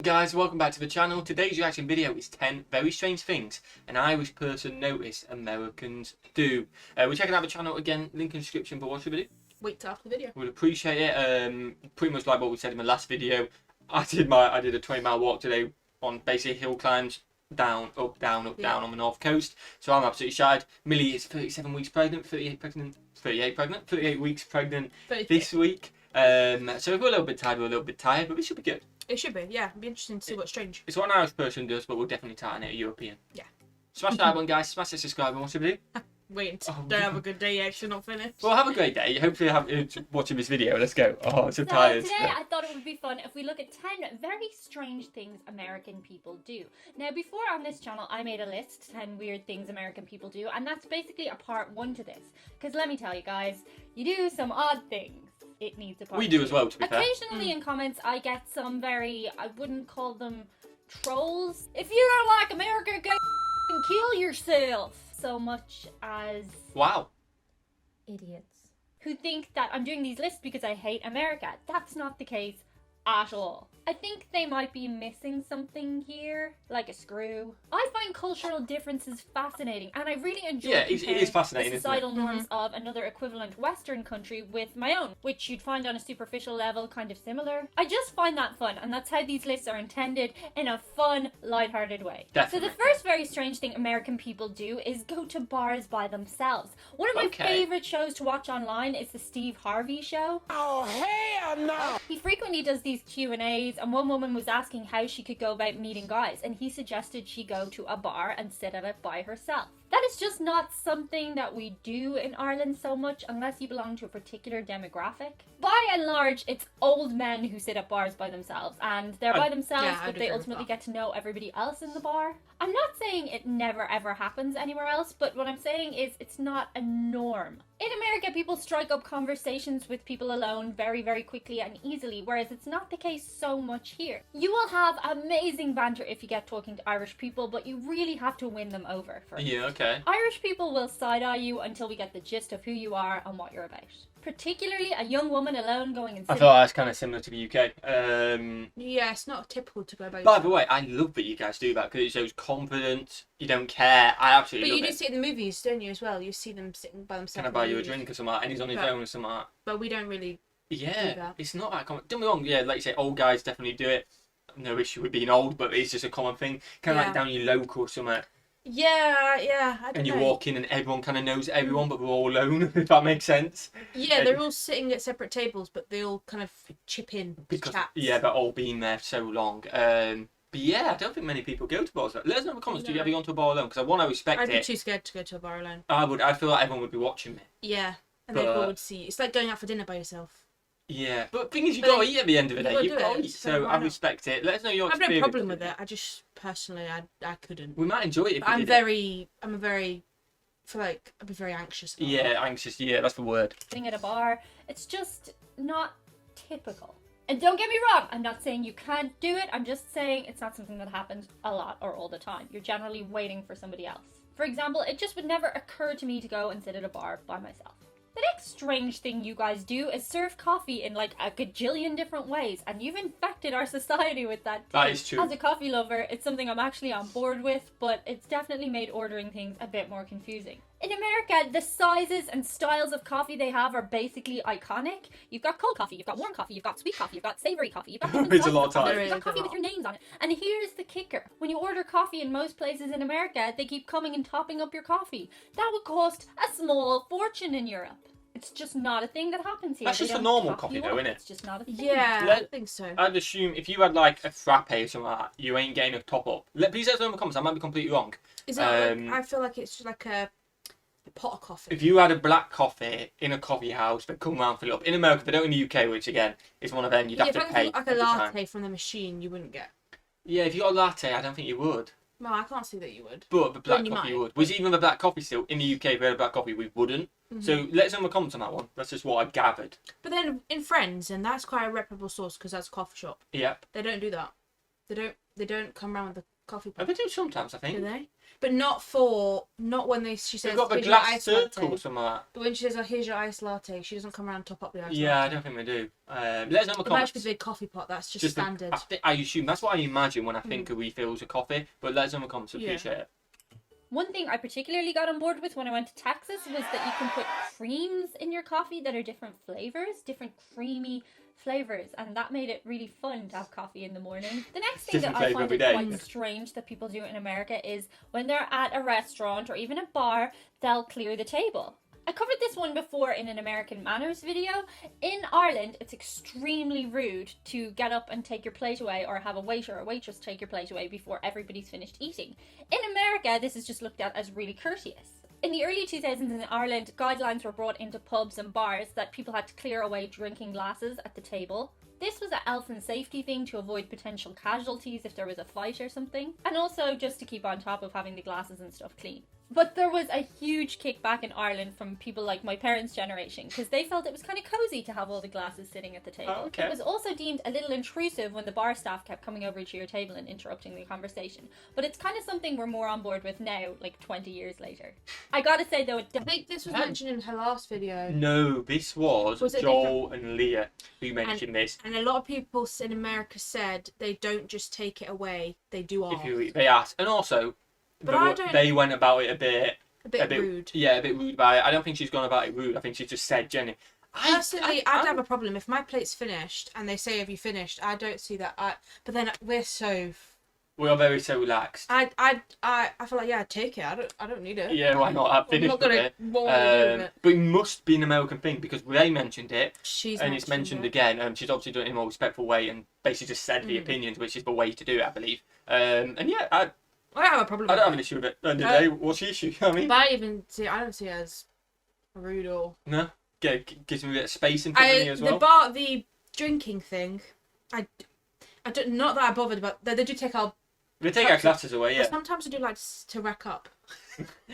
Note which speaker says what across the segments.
Speaker 1: Guys, welcome back to the channel. Today's reaction video is 10 very strange things an Irish person noticed Americans do. We're checking out the channel again, link in the description, but what should we do?
Speaker 2: Wait till after the video.
Speaker 1: We'd appreciate it. Pretty much like what we said in the last video. I did a 20-mile walk today on basically hill climbs, down, up, down, up, down on the north coast. So I'm absolutely shy. Millie is 37 weeks pregnant, 38 weeks pregnant
Speaker 2: 38.
Speaker 1: this week. So if we're a little bit tired, but this should be good.
Speaker 2: It should be, yeah. It'd be interesting to see what's strange.
Speaker 1: It's what an Irish person does, but we'll definitely tighten it a European.
Speaker 2: Yeah.
Speaker 1: Smash that one, guys. Smash the subscribe button. What should we do?
Speaker 2: Wait, don't have a good day yet. Should not finish.
Speaker 1: Well, have a great day. Hopefully, watching this video. Let's go. Oh, I'm so tired.
Speaker 3: Today I thought it would be fun if we look at 10 very strange things American people do. Now, before on this channel, I made a list, 10 weird things American people do, and that's basically a part 1 to this. Because let me tell you guys, you do some odd things. It needs a part
Speaker 1: We do
Speaker 3: 2.
Speaker 1: as well, to be fair.
Speaker 3: Occasionally in comments, I get some very, I wouldn't call them trolls. If you don't like America, go and kill yourself. So much as...
Speaker 1: Wow.
Speaker 3: idiots who think that I'm doing these lists because I hate America. That's not the case at all. I think they might be missing something here, like a screw. I find cultural differences fascinating, and I really enjoy
Speaker 1: it is fascinating,
Speaker 3: the societal norms of another equivalent Western country with my own, which you'd find on a superficial level kind of similar. I just find that fun, and that's how these lists are intended, in a fun, lighthearted way.
Speaker 1: Definitely.
Speaker 3: So the first very strange thing American people do is go to bars by themselves. One of my favorite shows to watch online is the Steve Harvey Show.
Speaker 4: Oh, hell no!
Speaker 3: He frequently does these Q&As, and one woman was asking how she could go about meeting guys, and he suggested she go to a bar and sit at it by herself. That is just not something that we do in Ireland so much unless you belong to a particular demographic. By and large, it's old men who sit at bars by themselves, and they're by themselves, but they ultimately get to know everybody else in the bar. I'm not saying it never ever happens anywhere else, but what I'm saying is it's not a norm. In America, people strike up conversations with people alone very, very quickly and easily, whereas it's not the case so much here. You will have amazing banter if you get talking to Irish people, but you really have to win them over first.
Speaker 1: Yeah, okay.
Speaker 3: Irish people will side-eye you until we get the gist of who you are and what you're about. Particularly a young woman alone going and
Speaker 1: I
Speaker 3: sitting...
Speaker 1: thought that's kind of similar to the UK.
Speaker 2: Yeah, it's not typical to go by.
Speaker 1: By the way, I love that you guys do that because it shows confidence. You don't care. I absolutely love it.
Speaker 2: But you do see it in the movies, don't you, as well? You see them sitting by themselves.
Speaker 1: Can I buy you a drink or something? And he's on his own or something.
Speaker 2: But we don't really do
Speaker 1: Yeah,
Speaker 2: that.
Speaker 1: it's not that common. Don't be wrong. Yeah, like you say, old guys definitely do it. No issue with being old, but it's just a common thing. Kind of like down your local or something.
Speaker 2: Yeah, I don't
Speaker 1: and you
Speaker 2: know.
Speaker 1: walk in and everyone kind of knows everyone, but we're all alone, if that makes sense.
Speaker 2: Yeah, they're all sitting at separate tables, but they all kind of chip in
Speaker 1: Because,
Speaker 2: chats.
Speaker 1: yeah, they're all been there so long. But yeah, I don't think many people go to bars. Let us know in the comments, do you ever go to a bar alone? Because I want to respect
Speaker 2: I'd
Speaker 1: it.
Speaker 2: be too scared to go to a bar alone.
Speaker 1: I feel like everyone would be watching me.
Speaker 2: Yeah, and they all would see you. It's like going out for dinner by yourself.
Speaker 1: Yeah, but the thing is, you got to eat at the end of the day. You've got to eat, so I
Speaker 2: why not?
Speaker 1: respect it. Let us know your
Speaker 2: I have
Speaker 1: experience.
Speaker 2: no problem with it. I just, personally, I couldn't.
Speaker 1: We might enjoy it if we
Speaker 2: I'm
Speaker 1: did
Speaker 2: very, I feel like I'd be very anxious about it.
Speaker 1: Yeah, anxious, yeah, that's the word.
Speaker 3: sitting at a bar. It's just not typical. And don't get me wrong, I'm not saying you can't do it. I'm just saying it's not something that happens a lot or all the time. You're generally waiting for somebody else. For example, it just would never occur to me to go and sit at a bar by myself. The next strange thing you guys do is serve coffee in like a gajillion different ways, and you've infected our society with that too.
Speaker 1: That is true.
Speaker 3: As a coffee lover, it's something I'm actually on board with, but it's definitely made ordering things a bit more confusing. In America, the sizes and styles of coffee they have are basically iconic. You've got cold coffee, you've got warm coffee, you've got sweet coffee, you've got savory coffee, you've got different
Speaker 1: It's a
Speaker 3: sizes
Speaker 1: lot
Speaker 3: of
Speaker 1: of
Speaker 3: coffee,
Speaker 1: time.
Speaker 3: you've got coffee with your names on it. And here's the kicker. When you order coffee in most places in America, they keep coming and topping up your coffee. That would cost a small fortune in Europe. It's just not a thing that happens here.
Speaker 1: That's just
Speaker 3: They
Speaker 1: a
Speaker 3: don't
Speaker 1: normal
Speaker 3: top
Speaker 1: coffee
Speaker 3: you
Speaker 1: though,
Speaker 3: up.
Speaker 1: isn't it?
Speaker 3: It's just not a thing.
Speaker 2: Yeah, I think so.
Speaker 1: I'd assume if you had like a frappe or something like that, you ain't getting a top up. Please let us know in the comments, I might be completely wrong.
Speaker 2: Is that like, I feel like it's just like a pot of coffee.
Speaker 1: If you had a black coffee in a coffee house, they'd come round and fill it up. In America, they don't in the UK, which again is one of them, you'd have to pay.
Speaker 2: If like a latte from the machine, you wouldn't get.
Speaker 1: Yeah, if you got a latte, I don't think you would.
Speaker 2: No, I can't see that you would.
Speaker 1: But the black
Speaker 2: you
Speaker 1: coffee
Speaker 2: might.
Speaker 1: would. Was even the black coffee still in the UK? If we had a black coffee, we wouldn't. So let us know in the comments on that one. That's just what I gathered.
Speaker 2: But then in Friends, and that's quite a reputable source because that's a coffee shop.
Speaker 1: Yep.
Speaker 2: They don't do that. They don't come around with the coffee
Speaker 1: Oh,
Speaker 2: pot.
Speaker 1: they do sometimes, I
Speaker 2: Do
Speaker 1: think.
Speaker 2: they? But not when she says
Speaker 1: They've got the
Speaker 2: here's your
Speaker 1: glass
Speaker 2: ice
Speaker 1: circle
Speaker 2: latte.
Speaker 1: or something like that.
Speaker 2: But when she says, oh, here's your ice latte, she doesn't come around and top up the ice
Speaker 1: Yeah, I
Speaker 2: latte.
Speaker 1: don't think they do. Let us know in the
Speaker 2: It might
Speaker 1: comments.
Speaker 2: just be the big coffee pot. That's just standard.
Speaker 1: I assume that's what I imagine when I think of refills of coffee. But let us know in the comments.
Speaker 2: Yeah.
Speaker 1: Appreciate it.
Speaker 3: One thing I particularly got on board with when I went to Texas was that you can put creams in your coffee that are different flavors, different creamy flavors, and that made it really fun to have coffee in the morning. The next thing
Speaker 1: Different
Speaker 3: that I
Speaker 1: flavour
Speaker 3: find
Speaker 1: every
Speaker 3: it
Speaker 1: day.
Speaker 3: quite strange that people do in America is when they're at a restaurant or even a bar, they'll clear the table. I covered this one before in an American Manners video. In Ireland, it's extremely rude to get up and take your plate away or have a waiter or waitress take your plate away before everybody's finished eating. In America, this is just looked at as really courteous. In the early 2000s in Ireland, guidelines were brought into pubs and bars that people had to clear away drinking glasses at the table. This was a health and safety thing to avoid potential casualties if there was a fight or something, and also just to keep on top of having the glasses and stuff clean. But there was a huge kickback in Ireland from people like my parents' generation because they felt it was kind of cozy to have all the glasses sitting at the table.
Speaker 1: Oh, okay.
Speaker 3: It was also deemed a little intrusive when the bar staff kept coming over to your table and interrupting the conversation. But it's kind of something we're more on board with now, like 20 years later. I gotta say though,
Speaker 2: I think this was mentioned in her last video.
Speaker 1: No, this was
Speaker 2: Was it
Speaker 1: Joel and Leah who mentioned this.
Speaker 2: And a lot of people in America said they don't just take it away, they do ask.
Speaker 1: They asked, and also
Speaker 2: But
Speaker 1: they went about it a bit
Speaker 2: rude.
Speaker 1: Yeah, a bit rude by it. I don't think she's gone about it rude. I think she just said, Jenny.
Speaker 2: Personally, I'd have a problem if my plate's finished and they say, "Have you finished?" I don't see that. But then
Speaker 1: We are very so relaxed.
Speaker 2: I feel like I'd take it. I don't need it.
Speaker 1: Yeah, why not? I've
Speaker 2: I'm
Speaker 1: finished
Speaker 2: not
Speaker 1: with
Speaker 2: gonna
Speaker 1: it.
Speaker 2: what would I do with it.
Speaker 1: But it must be an American thing because Ray mentioned it, and it's mentioned
Speaker 2: it.
Speaker 1: again. She's obviously done it in a more respectful way and basically just said the opinions, which is the way to do it, I believe. And yeah, I
Speaker 2: I don't have a problem.
Speaker 1: don't
Speaker 2: with
Speaker 1: have an issue with it. At the end of the day, what's the issue? You know what I mean?
Speaker 2: But I don't see it as rude or.
Speaker 1: No, gives me a bit of space in front of me as well.
Speaker 2: The drinking thing, I don't. Not that I bothered, but they do take our.
Speaker 1: We take our glasses away, yeah.
Speaker 2: But sometimes I do like to rack up.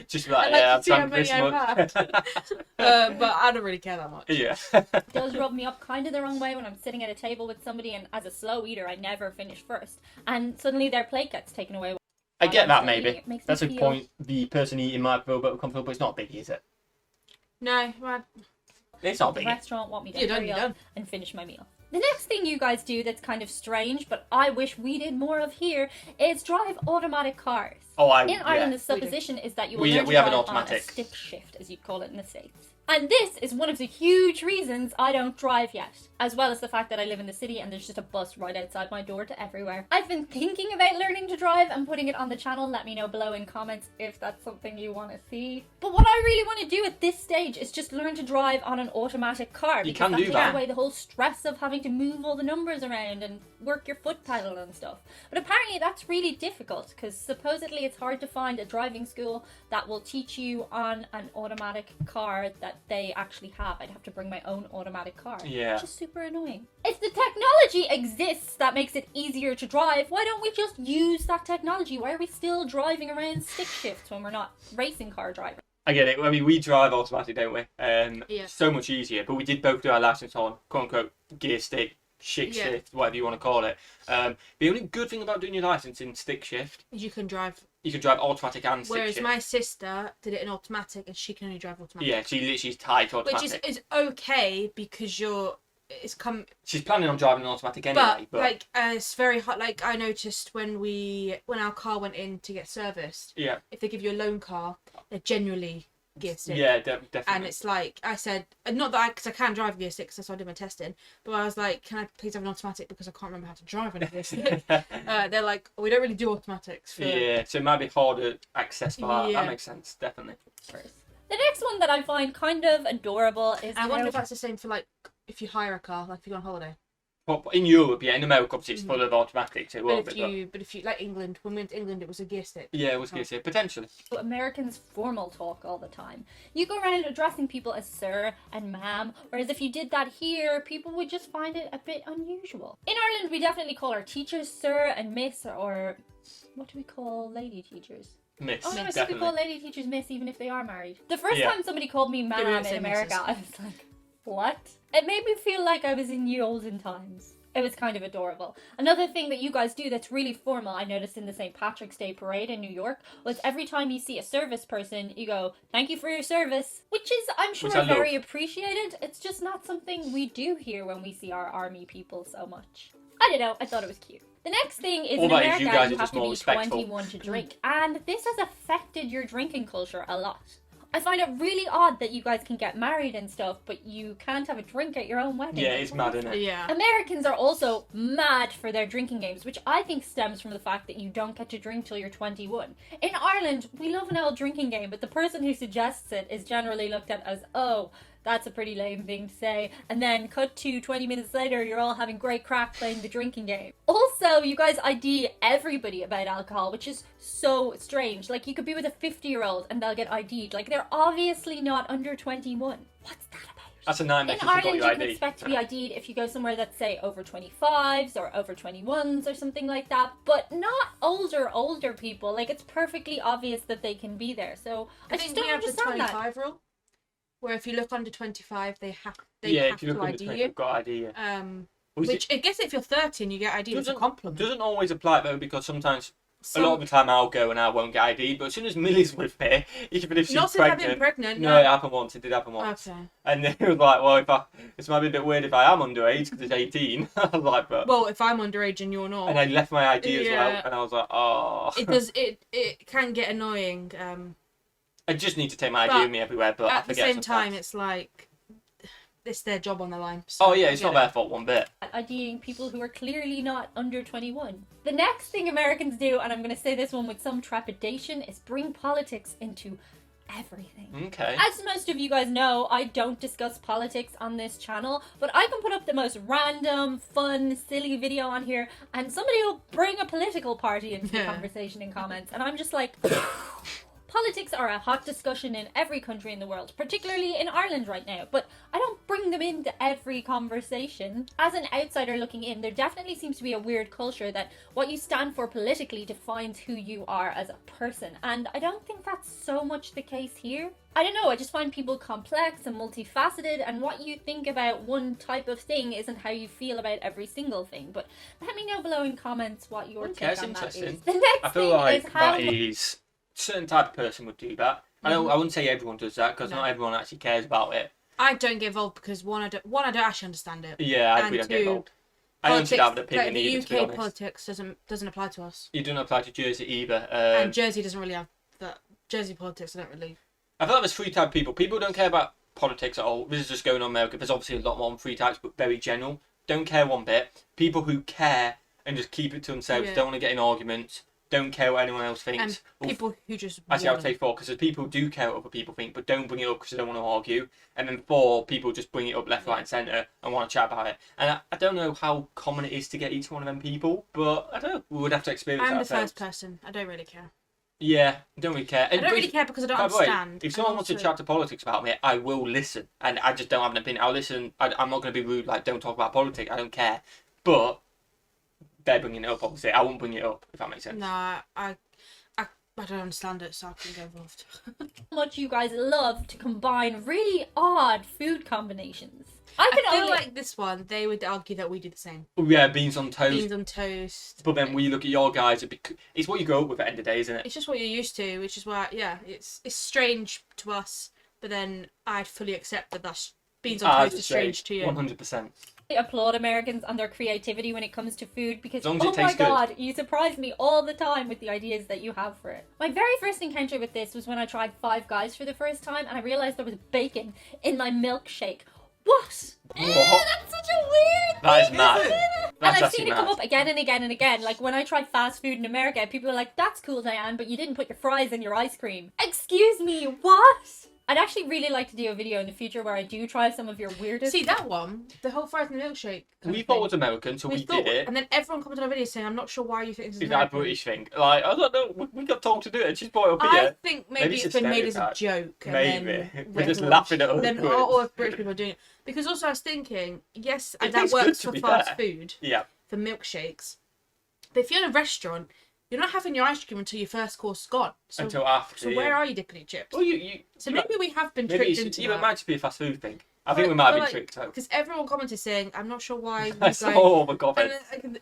Speaker 1: Just be like,
Speaker 2: I like
Speaker 1: yeah,
Speaker 2: to see
Speaker 1: I've
Speaker 2: how
Speaker 1: drank this
Speaker 2: many
Speaker 1: much.
Speaker 2: But I don't really care that much.
Speaker 1: Yeah.
Speaker 3: It does rub me up kind of the wrong way when I'm sitting at a table with somebody and as a slow eater I never finish first and suddenly their plate gets taken away.
Speaker 1: I get that,
Speaker 3: It
Speaker 1: maybe.
Speaker 3: makes me
Speaker 1: That's a
Speaker 3: feel-
Speaker 1: point. The person eating might feel a bit uncomfortable, but it's not big, is it?
Speaker 2: No, well,
Speaker 1: It's not
Speaker 3: The
Speaker 1: big.
Speaker 3: restaurant want me to
Speaker 2: You're done,
Speaker 3: hurry
Speaker 2: you're
Speaker 3: up
Speaker 2: done.
Speaker 3: and finish my meal. The next thing you guys do that's kind of strange, but I wish we did more of here, is drive automatic cars.
Speaker 1: Oh,
Speaker 3: In Ireland, the
Speaker 2: we do.
Speaker 3: supposition is that you will
Speaker 1: We-
Speaker 3: learn to
Speaker 1: we have an
Speaker 3: drive on a
Speaker 1: automatic.
Speaker 3: stick shift, as you'd call it in the States. And this is one of the huge reasons I don't drive yet, as well as the fact that I live in the city and there's just a bus right outside my door to everywhere. I've been thinking about learning to drive and putting it on the channel. Let me know below in comments if that's something you want to see. But what I really want to do at this stage is just learn to drive on an automatic car.
Speaker 1: You
Speaker 3: because
Speaker 1: can do
Speaker 3: takes
Speaker 1: that.
Speaker 3: away the whole stress of having to move all the numbers around and work your foot pedal and stuff. But apparently that's really difficult because supposedly it's hard to find a driving school that will teach you on an automatic car that they actually have. I'd have to bring my own automatic car.
Speaker 1: Yeah.
Speaker 3: Which is super annoying. If the technology exists that makes it easier to drive, why don't we just use that technology? Why are we still driving around stick shifts when we're not racing car drivers?
Speaker 1: I get it. I mean, we drive automatic, don't we?
Speaker 2: Yeah.
Speaker 1: So much easier. But we did both do our license on, quote unquote, gear stick, stick
Speaker 2: Yeah.
Speaker 1: shift, whatever you want to call it. The only good thing about doing your license in stick shift,
Speaker 2: you can drive.
Speaker 1: you can drive automatic and stick
Speaker 2: Whereas
Speaker 1: shift.
Speaker 2: my sister did it in automatic and she can only drive automatic.
Speaker 1: Yeah, she literally is tied to automatic.
Speaker 2: Which is okay because
Speaker 1: She's planning on driving an automatic anyway, but
Speaker 2: like it's very hard. Like I noticed when our car went in to get serviced,
Speaker 1: yeah,
Speaker 2: if they give you a loan car, they're generally gear stick.
Speaker 1: yeah, definitely.
Speaker 2: And it's like I said, not that because I can drive gear stick, so I did my testing. But I was like, can I please have an automatic because I can't remember how to drive a gear stick. They're like, we don't really do automatics. For...
Speaker 1: Yeah, so it might be harder access for that.
Speaker 2: Yeah.
Speaker 1: That makes sense, definitely.
Speaker 3: The next one that I find kind of adorable is
Speaker 2: I wonder
Speaker 3: how-
Speaker 2: if that's the same for like if you hire a car, like if you go on holiday.
Speaker 1: But in Europe, yeah, in America, obviously, it's full of automatics. It will
Speaker 2: But
Speaker 1: be.
Speaker 2: if you like England, when we went to England, it was a gear stick.
Speaker 1: Yeah, I was going to say, potentially.
Speaker 3: Americans formal talk all the time. You go around addressing people as sir and ma'am, whereas if you did that here, people would just find it a bit unusual. In Ireland, we definitely call our teachers sir and miss, or what do we call lady teachers?
Speaker 1: Miss,
Speaker 3: Oh no, I think we
Speaker 1: definitely.
Speaker 3: call lady teachers miss even if they are married. The first
Speaker 1: Yeah.
Speaker 3: time somebody called me
Speaker 2: we
Speaker 3: ma'am
Speaker 2: don't say
Speaker 3: in America,
Speaker 2: misses.
Speaker 3: I was like, what? It made me feel like I was in ye olden times. It was kind of adorable. Another thing that you guys do that's really formal, I noticed in the St. Patrick's Day parade in New York, was every time you see a service person, you go, "Thank you for your service," which is, I'm sure,
Speaker 1: Which I
Speaker 3: very
Speaker 1: love.
Speaker 3: appreciated. It's just not something we do here when we see our army people so much. I don't know, I thought it was cute. The next thing is
Speaker 1: All
Speaker 3: in
Speaker 1: that is,
Speaker 3: America,
Speaker 1: you guys are
Speaker 3: you have
Speaker 1: just
Speaker 3: to
Speaker 1: more
Speaker 3: be
Speaker 1: respectful.
Speaker 3: 21 to drink, and this has affected your drinking culture a lot. I find it really odd that you guys can get married and stuff, but you can't have a drink at your own wedding.
Speaker 1: Yeah, it's mad, isn't it?
Speaker 2: Yeah.
Speaker 3: Americans are also mad for their drinking games, which I think stems from the fact that you don't get to drink till you're 21. In Ireland, we love an old drinking game, but the person who suggests it is generally looked at as, oh, that's a pretty lame thing to say. And then cut to 20 minutes later, you're all having great crack playing the drinking game. Also, you guys ID everybody about alcohol, which is so strange. Like, you could be with a 50-year-old and they'll get ID'd. Like, they're obviously not under 21. What's that about?
Speaker 1: That's a nightmare
Speaker 3: In
Speaker 1: if you got
Speaker 3: Ireland,
Speaker 1: your
Speaker 3: you can
Speaker 1: ID.
Speaker 3: expect to be ID'd if you go somewhere that's, say, over 25s or over 21s or something like that, but not older people. Like, it's perfectly obvious that they can be there. So I just
Speaker 2: think
Speaker 3: don't
Speaker 2: we have the
Speaker 3: understand that.
Speaker 2: 25 rule, where if you look under 25, they have
Speaker 1: Yeah, if
Speaker 2: to
Speaker 1: you look under
Speaker 2: ID
Speaker 1: 20,
Speaker 2: you.
Speaker 1: you've got ID. Yeah.
Speaker 2: Which I guess if you're 30 and you get ID, it's a compliment.
Speaker 1: Doesn't always apply though, because sometimes a lot of the time I'll go and I won't get ID, but as soon as Millie's with me, even if she's
Speaker 2: Not since I've been pregnant.
Speaker 1: no, it happened once. It did happen once.
Speaker 2: Okay.
Speaker 1: And then it was like, well, this might be a bit weird if I am underage because it's 18. I was like, but.
Speaker 2: Well, if I'm underage and you're not,
Speaker 1: And I left my ID as well,
Speaker 2: Yeah.
Speaker 1: and I was like, oh.
Speaker 2: it can get annoying.
Speaker 1: I just need to take my ID
Speaker 2: But
Speaker 1: with me everywhere, but I
Speaker 2: at the
Speaker 1: forget
Speaker 2: same time,
Speaker 1: sometimes.
Speaker 2: it's like it's their job on the line. So
Speaker 1: Oh yeah,
Speaker 2: I
Speaker 1: it's
Speaker 2: get
Speaker 1: not
Speaker 2: it.
Speaker 1: their fault one bit.
Speaker 3: IDing people who are clearly not under 21. The next thing Americans do, and I'm going to say this one with some trepidation, is bring politics into everything.
Speaker 1: Okay.
Speaker 3: As most of you guys know, I don't discuss politics on this channel, but I can put up the most random, fun, silly video on here, and somebody will bring a political party into the
Speaker 2: Yeah.
Speaker 3: conversation in comments, and I'm just like... Politics are a hot discussion in every country in the world, particularly in Ireland right now, but I don't bring them into every conversation. As an outsider looking in, there definitely seems to be a weird culture that what you stand for politically defines who you are as a person, and I don't think that's so much the case here. I don't know, I just find people complex and multifaceted, and what you think about one type of thing isn't how you feel about every single thing, but let me know below in comments what your
Speaker 1: Okay,
Speaker 3: take
Speaker 1: that's
Speaker 3: on that is.
Speaker 1: interesting.
Speaker 3: The next
Speaker 1: I feel
Speaker 3: thing
Speaker 1: like
Speaker 3: is how...
Speaker 1: that is certain type of person would do that. I wouldn't say everyone does that because
Speaker 2: No.
Speaker 1: not everyone actually cares about it.
Speaker 2: I don't get involved because one, I don't actually understand it.
Speaker 1: Yeah, we
Speaker 2: And
Speaker 1: don't get
Speaker 2: two,
Speaker 1: involved. I don't see that with an opinion
Speaker 2: the
Speaker 1: either, to be
Speaker 2: UK
Speaker 1: honest.
Speaker 2: politics doesn't apply to us,
Speaker 1: You don't apply to Jersey either.
Speaker 2: and Jersey doesn't really have that. Jersey politics, I don't really.
Speaker 1: I feel like there's three types of people. People who don't care about politics at all. This is just going on in America. There's obviously a lot more than three types, but very general. Don't care one bit. People who care and just keep it to themselves.
Speaker 2: Yeah.
Speaker 1: Don't want to get in arguments. Don't care what anyone else thinks.
Speaker 2: And
Speaker 1: Well,
Speaker 2: people who just
Speaker 1: actually, I would
Speaker 2: want
Speaker 1: say four, because there's people who do care what other people think, but don't bring it up because they don't want to argue. And then four, people just bring it up left, right, and centre and want to chat about it. And I don't know how common it is to get each one of them people, but I don't know. We would have to experience
Speaker 2: I'm
Speaker 1: that
Speaker 2: the
Speaker 1: ourselves.
Speaker 2: first person. I don't really care.
Speaker 1: Yeah, don't really care.
Speaker 2: I don't really care because I don't
Speaker 1: By the way,
Speaker 2: understand.
Speaker 1: if someone
Speaker 2: And
Speaker 1: wants to
Speaker 2: also-
Speaker 1: chat to politics about me, I will listen. And I just don't have an opinion. I'll listen. I'm not going to be rude, like, don't talk about politics. I don't care. But they're bringing it up, obviously. I won't bring it up, if that makes sense.
Speaker 2: Nah, I don't understand it, so I couldn't get involved.
Speaker 3: How much you guys love to combine really odd food combinations. I
Speaker 2: I
Speaker 3: can
Speaker 2: feel
Speaker 3: only...
Speaker 2: like this one, they would argue that we do the same.
Speaker 1: Oh, yeah, beans on toast.
Speaker 2: Beans on toast.
Speaker 1: But then when you look at your guys, it's what you grow up with at the end of the day, isn't it?
Speaker 2: It's just what you're used to, which is why, yeah, it's strange to us, but then I fully accept that that's beans on toast is strange to you.
Speaker 1: 100%.
Speaker 3: applaud Americans on their creativity when it comes to food because,
Speaker 1: As long as it
Speaker 3: oh my
Speaker 1: tastes good.
Speaker 3: god, you surprise me all the time with the ideas that you have for it. My very first encounter with this was when I tried Five Guys for the first time and I realised there was bacon in my milkshake. What? That's such a weird
Speaker 1: That is
Speaker 3: thing,
Speaker 1: mad.
Speaker 3: isn't it?
Speaker 1: That's
Speaker 3: And I've
Speaker 1: actually
Speaker 3: seen it come
Speaker 1: mad.
Speaker 3: up again and again and again. Like when I tried fast food in America, people are like, that's cool, Diane, but you didn't put your fries in your ice cream. Excuse me, what? I'd actually really like to do a video in the future where I do try some of your weirdest...
Speaker 2: See, that one, the whole fries and milkshake.
Speaker 1: We thought it was American, so we did it.
Speaker 2: And then everyone commented on a video saying, I'm not sure why you think this is
Speaker 1: Is that a
Speaker 2: American.
Speaker 1: British thing? Like, I don't know. We got told to do it. And she's brought it up
Speaker 2: I
Speaker 1: here.
Speaker 2: think
Speaker 1: Maybe
Speaker 2: maybe
Speaker 1: it's
Speaker 2: it's
Speaker 1: a
Speaker 2: been made as a
Speaker 1: stereotype.
Speaker 2: joke. And
Speaker 1: Maybe.
Speaker 2: then
Speaker 1: We're just
Speaker 2: everyone-
Speaker 1: laughing at other
Speaker 2: Then
Speaker 1: Brits.
Speaker 2: all of British people are doing it. Because also I was thinking, yes,
Speaker 1: It
Speaker 2: that
Speaker 1: tastes good,
Speaker 2: works
Speaker 1: to
Speaker 2: for
Speaker 1: be
Speaker 2: fast
Speaker 1: fair.
Speaker 2: food,
Speaker 1: Yeah.
Speaker 2: for milkshakes. But if you're in a restaurant, you're not having your ice cream until your first course is gone. So,
Speaker 1: Until after.
Speaker 2: so
Speaker 1: yeah.
Speaker 2: where are you dipping your chips?
Speaker 1: Well, you
Speaker 2: So maybe we have been
Speaker 1: maybe
Speaker 2: tricked
Speaker 1: it's,
Speaker 2: into
Speaker 1: it
Speaker 2: that.
Speaker 1: might just be a fast food thing. I think we might have been
Speaker 2: like,
Speaker 1: tricked though.
Speaker 2: Because everyone commented saying, I'm not sure why you
Speaker 1: I
Speaker 2: guys...
Speaker 1: saw all the comments.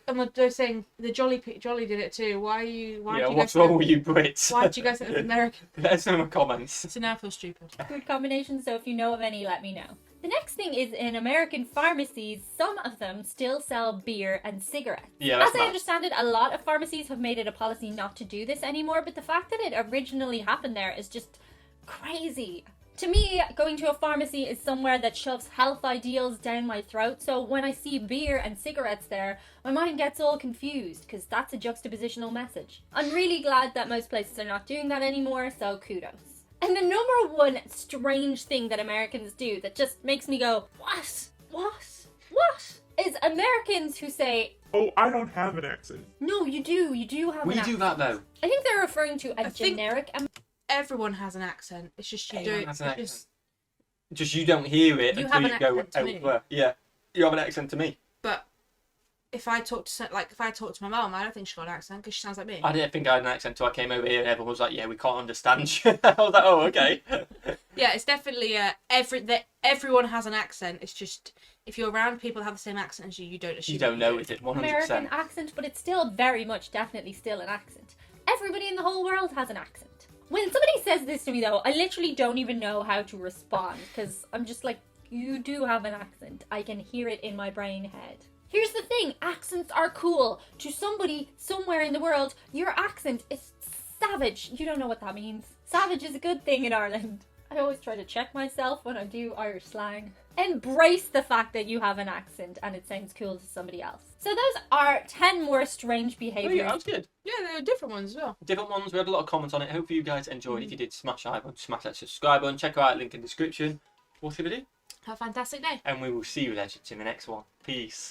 Speaker 2: And they're saying, the Jolly did it too. Why do you
Speaker 1: What's
Speaker 2: guys
Speaker 1: wrong
Speaker 2: think-
Speaker 1: with you Brits?
Speaker 2: Why do you guys think it's American?
Speaker 1: Let us know in the comments.
Speaker 2: So now I feel stupid.
Speaker 3: Good combination, so if you know of any, let me know. The next thing is in American pharmacies, some of them still sell beer and cigarettes.
Speaker 1: Yeah, that's
Speaker 3: As I
Speaker 1: mad.
Speaker 3: understand it, a lot of pharmacies have made it a policy not to do this anymore, but the fact that it originally happened there is just crazy. To me, going to a pharmacy is somewhere that shoves health ideals down my throat, so when I see beer and cigarettes there, my mind gets all confused, because that's a juxtapositional message. I'm really glad that most places are not doing that anymore, so kudos. And the number one strange thing that Americans do that just makes me go, what? Is Americans who say,
Speaker 5: Oh, I don't have an accent.
Speaker 3: no, you do have
Speaker 1: We
Speaker 3: an
Speaker 1: do
Speaker 3: accent.
Speaker 1: that though.
Speaker 3: I think they're referring to a
Speaker 2: I think-
Speaker 3: generic
Speaker 2: Everyone has an accent. It's just you
Speaker 1: Everyone
Speaker 2: don't.
Speaker 1: has an
Speaker 2: it's
Speaker 1: accent. Just you don't hear it
Speaker 2: You
Speaker 1: until
Speaker 2: have
Speaker 1: you
Speaker 2: an
Speaker 1: go
Speaker 2: accent to me.
Speaker 1: elsewhere. Yeah, you have an accent to me.
Speaker 2: But if I talk to my mum, I don't think she's got an accent because she sounds like me.
Speaker 1: I didn't think I had an accent until I came over here and everyone was like, "Yeah, we can't understand you." I was like, "Oh, okay."
Speaker 2: Yeah, it's definitely everyone has an accent. It's just if you're around people that have the same accent as you, you don't assume.
Speaker 1: You don't know, is it? 100%.
Speaker 3: American accent, but it's still very much definitely still an accent. Everybody in the whole world has an accent. When somebody says this to me though, I literally don't even know how to respond because I'm just like, you do have an accent. I can hear it in my brain head. Here's the thing, accents are cool. To somebody somewhere in the world, your accent is savage. You don't know what that means. Savage is a good thing in Ireland. I always try to check myself when I do Irish slang. Embrace the fact that you have an accent and it sounds cool to somebody else. So those are 10 more strange
Speaker 1: Oh,
Speaker 3: behaviours.
Speaker 1: yeah, that was good.
Speaker 2: Yeah, there are different ones as well.
Speaker 1: Different ones. We had a lot of comments on it. Hopefully you guys enjoyed. If you did, smash that button, smash that subscribe button. Check out link in the description. What should we do?
Speaker 2: Have a fantastic day.
Speaker 1: And we will see you legends in the next one. Peace.